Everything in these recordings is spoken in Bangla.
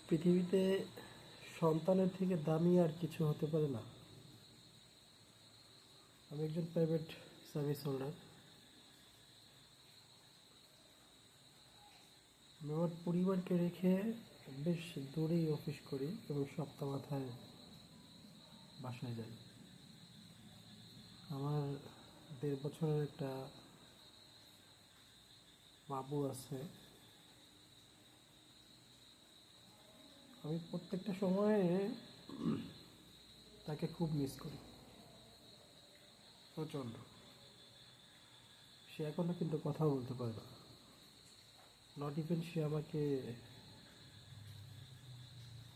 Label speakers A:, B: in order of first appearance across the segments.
A: পৃথিবীতে সন্তানের থেকে দামি আর কিছু হতে পারে না। আমি একজন প্রাইভেট সার্ভিস হোল্ডার। আমি আমার পরিবারকে রেখে বেশ দূরেই অফিস করি এবং সপ্তাহ মাথায় বাসায় যাই। আমার 1.5 বছরের একটা বাবু আছে। আমি প্রত্যেকটা সময়ে তাকে খুব মিস করি, প্রচণ্ড। সে এখনও কিন্তু কথাও বলতে পারে না। নট ইভেন সে আমাকে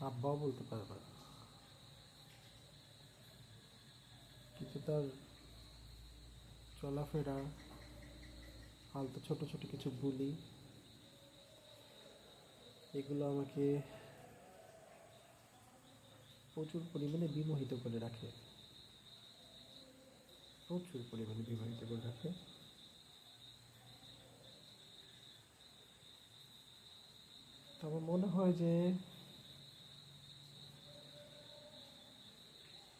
A: আব্বাও বলতে পারে না, কিন্তু তার চলাফেরা, হালকা ছোট ছোট কিছু বুলি, এগুলো আমাকে প্রচুর পরিমাণে বিমোহিত করে রাখে, প্রচুর পরিমাণে বিমোহিত করে রাখে। তো আমার মনে হয় যে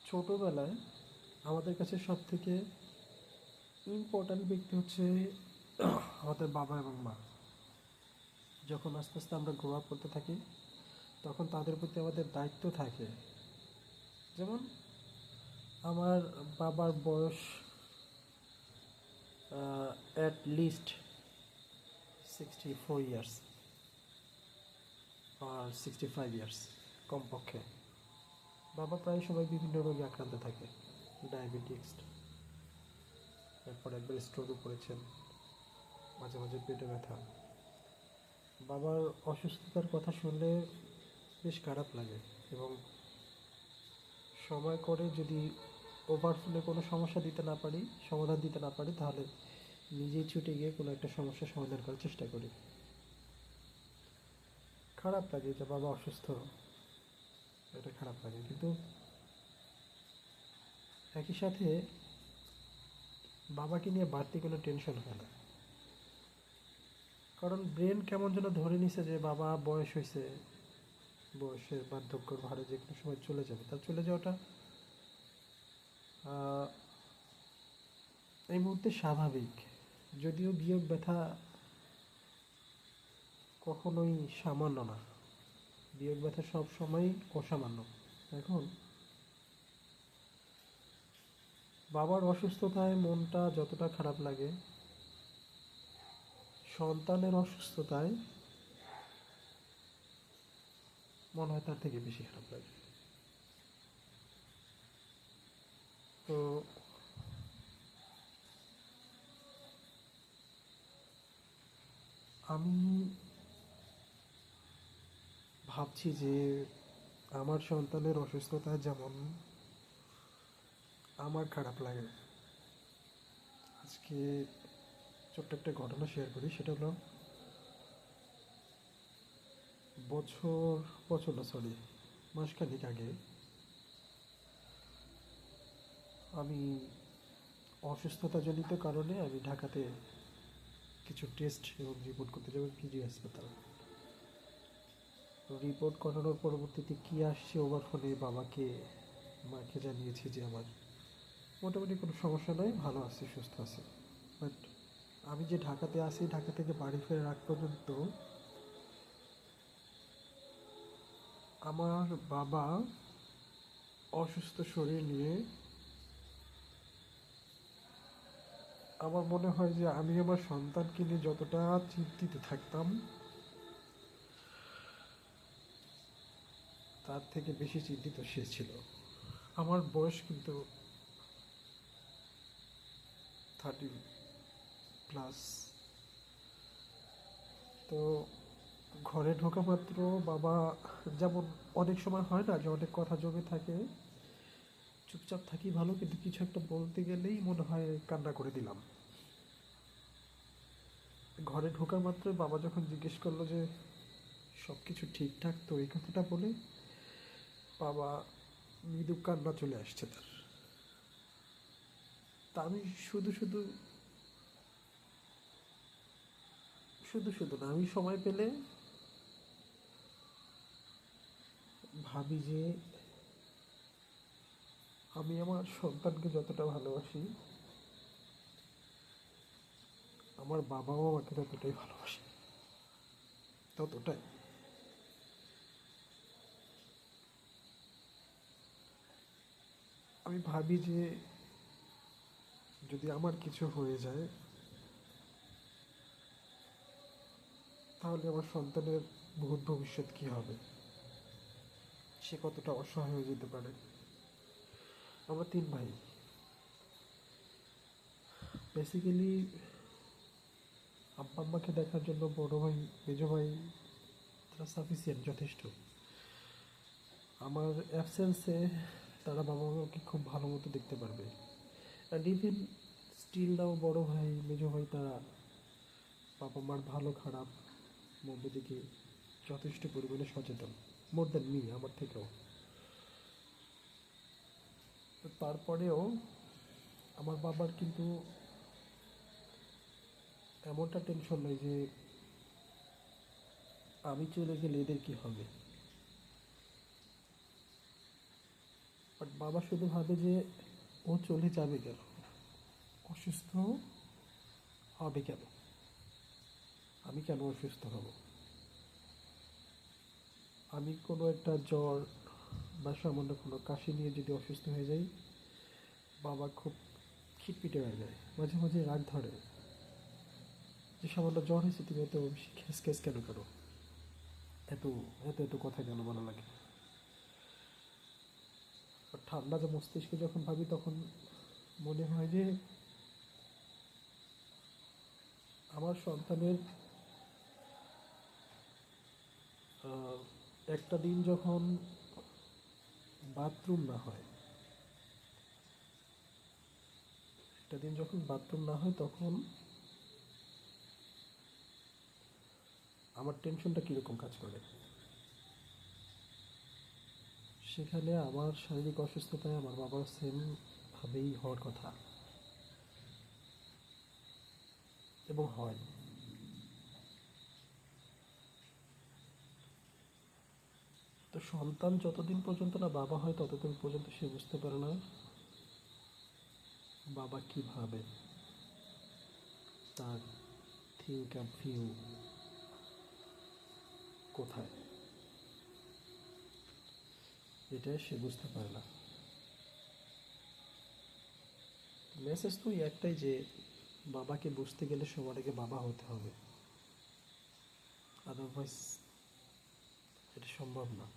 A: ছোটোবেলায় আমাদের কাছে সব থেকে ইম্পর্ট্যান্ট ব্যক্তি হচ্ছে আমাদের বাবা এবং মা। যখন আস্তে আস্তে আমরা গ্রো আপ করতে থাকি, তখন তাদের প্রতি আমাদের দায়িত্ব থাকে। যেমন আমার বাবার বয়স অ্যাট লিস্ট 64 ইয়ার্স আর 65 ইয়ার্স কমপক্ষে। বাবা প্রায় সময় বিভিন্ন রোগে আক্রান্ত থাকে, ডায়াবেটিক্স, এরপর একবার স্ট্রোকও করেছেন, মাঝে মাঝে পেটে ব্যথা। বাবার অসুস্থতার কথা শুনলে বেশ খারাপ লাগে, এবং সময় করে যদি ওভারফ্লো কোনো সমস্যা দিতে না পারি, সমাধান দিতে না পারি, তাহলে নিজেই ছুটে গিয়ে কোনো একটা সমস্যার সমাধান করার চেষ্টা করি। খারাপ লাগে যে বাবা অসুস্থ, এটা খারাপ লাগে, কিন্তু একই সাথে বাবাকে নিয়ে বাড়তি কোনো টেনশন হয় না। কারণ ব্রেন কেমন যেন ধরে নিছে যে বাবা বয়স হয়েছে, বয়সের বার্ধক্যর ভারে যে কোনো সময় চলে যাবে। তার চলে যাওয়াটা এই মুহূর্তে স্বাভাবিক। যদিও বিয়োগ ব্যথা কখনোই সামান্য না, বিয়োগ ব্যথা সব সময়ই অসামান্য। এখন বাবার অসুস্থতায় মনটা যতটা খারাপ লাগে, সন্তানের অসুস্থতায় মনে হয় তার থেকে বেশি খারাপ লাগে। তো আমি ভাবছি যে আমার সন্তানের অসুস্থতায় যেমন আমার খারাপ লাগে। আজকে ছোট্ট একটা ঘটনা শেয়ার করি। সেটা হলো মাসখানেক আগে আমি অসুস্থতাজনিত কারণে আমি ঢাকাতে কিছু টেস্ট এবং রিপোর্ট করতে যাবো পিজি হাসপাতাল। রিপোর্ট করানোর পরবর্তীতে কী আসছে ওভার ফোনে বাবাকে মাকে জানিয়েছি যে আমার মোটামুটি কোনো সমস্যা নয়, ভালো আছি, সুস্থ আছি। বাট আমি যে ঢাকাতে আসি, ঢাকা থেকে বাড়ি ফেরার আগ পর্যন্ত আমার বাবা অসুস্থ শরীর নিয়ে আমার মনে হয় যে আমি আমার সন্তানকে নিয়ে যতটা চিন্তিত থাকতাম, তার থেকে বেশি চিন্তিত সে ছিল। আমার বয়স কিন্তু 30+। তো ঘরে ঢোকা মাত্র বাবা, যেমন অনেক সময় হয় না যে অনেক কথা জমে থাকে, চুপচাপ থাকি ভালো, কিন্তু কিছু একটা বলতে গেলেই মনে হয় কান্না করে দিলাম। ঘরে ঢোকা মাত্র বাবা যখন জিজ্ঞেস করলো যে সব কিছু ঠিকঠাক তো, এই কথাটা বলে বাবা মৃদু কান্না চলে আসছে তার। তা আমি শুধু শুধু শুধু শুধু না, আমি সময় পেলে ভাবি যে আমি আমার সন্তানকে যতটা ভালোবাসি, আমার বাবাও আমাকে ততটাই ভালোবাসে, ততটাই। আমি ভাবি যে যদি আমার কিছু হয়ে যায় তাহলে আমার সন্তানের ভূত ভবিষ্যৎ কী হবে, সে কতটা অসহায় হয়ে যেতে পারে। আমরা 3 ভাই। বেসিক্যালি আব্বা আম্মাকে দেখার জন্য বড় ভাই, মেজো ভাই তারা সাফিসিয়েন্ট, যথেষ্ট। আমার অ্যাবসেন্সে তারা বাবা মাকে খুব ভালো মতো দেখতে পারবে। অ্যান্ড ইভেন স্টিল নাও বড় ভাই, মেজো ভাই তারা বাবা মার ভালো খারাপ মধ্য দিকে যথেষ্ট পরিমাণে সচেতন, মোর দ্যান মি, আমার থেকেও। তো তারপরেও আমার বাবার কিন্তু এমনটা টেনশন নয় যে আমি চলে গেলে এদের কী হবে। বাট বাবা শুধু ভাবে যে ও চলে যাবে কেন, অসুস্থ হবে কেন, আমি কেন অসুস্থ হব। আমি কোনো একটা জ্বর বা সামান্য কোনো কাশি নিয়ে যদি অসুস্থ হয়ে যাই, বাবা খুব খিটপিটে হয়ে যায়, মাঝে মাঝে রাগ ধরে যে সামান্য জ্বর হয়েছে তুমি এত খেস খেস কেন করো, এত এত এত কথা কেন বলা লাগে। আর ঠান্ডা যে মস্তিষ্কে যখন ভাবি তখন মনে হয় যে আমার সন্তানের একটা দিন যখন বাথরুম না হয়, একটা দিন যখন বাথরুম না হয় তখন আমার টেনশনটা কীরকম কাজ করে। সেখানে আমার শারীরিক অসুস্থতায় আমার বাবার সেমভাবেই হওয়ার কথা, এবং হয়। তো সন্তান যতদিন পর্যন্ত না বাবা হয় ততদিন পর্যন্ত সে বুঝতে পারে না বাবা কীভাবে, তার থিঙ্ক অ্যান্ড ভিউ কোথায়, এটা সে বুঝতে পারে না। মেসেজ তো একটাই যে বাবাকে বুঝতে গেলে সবার আগে বাবা হতে হবে, আদারওয়াইজ এটা সম্ভব না।